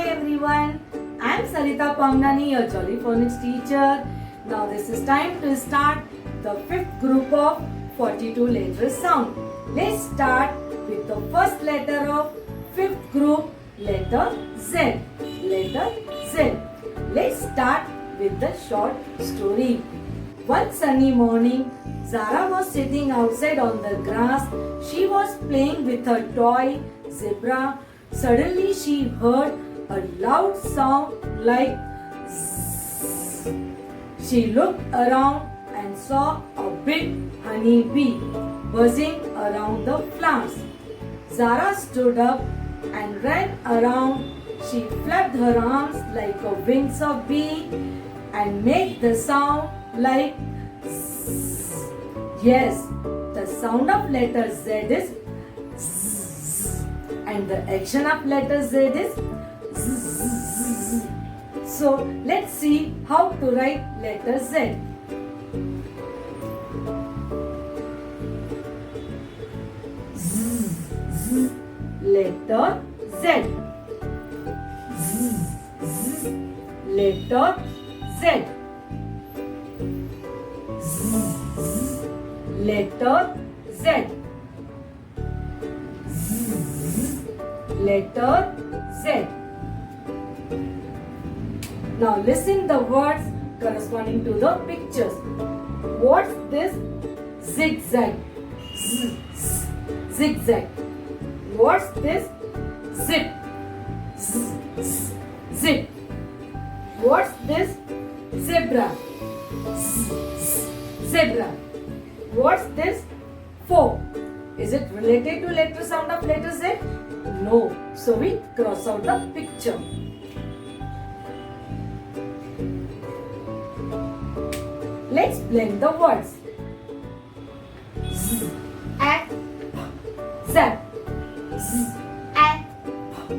everyone, I am Sarita Pamnani, your Jolly Phonics teacher. Now this is time to start the fifth group of 42 letter sound. Let's start with the first letter of fifth group, letter Z. Letter Z. Let's start with the short story. One sunny morning, Zara was sitting outside on the grass. She was playing with her toy zebra. Suddenly she heard a loud sound like zzz. She looked around and saw a big honey bee buzzing around the flowers. Zara stood up and ran around. She flapped her arms like a wings of bee and made the sound like zzz. Yes, the sound of letter Z is zzz, and the action of letter Z is zzz. So let's see how to write letter Z. Z, letter Z. Z, letter Z. Letter Z. Letter Z. Now listen the words corresponding to the pictures. What's this? Zigzag. Zigzag. What's this? Zip. Zip. What's this? Zebra. Zebra. What's this? Fork. Is it related to letter sound of letter Z? No. So we cross out the picture. Let's blend the words. Z, a, p, zap. Z, a, p,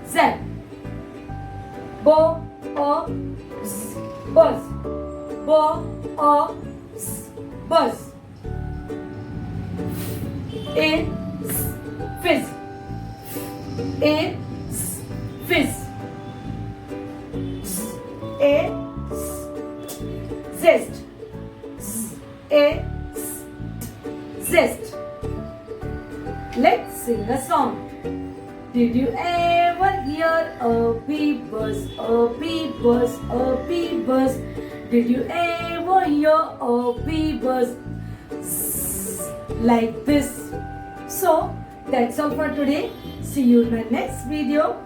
zap. Bo, a, z, buzz. Bo, a, z, buzz. A, z, fizz. A, z, fizz. Z, a, z, zest. Z, a, z, zest. Let's sing a song. Did you ever hear a bee buzz, a bee buzz, a bee buzz? Did you ever hear a bee buzz zzz, like this? So that's all for today. See you in my next video.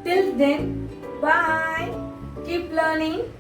Till then, bye. Keep learning.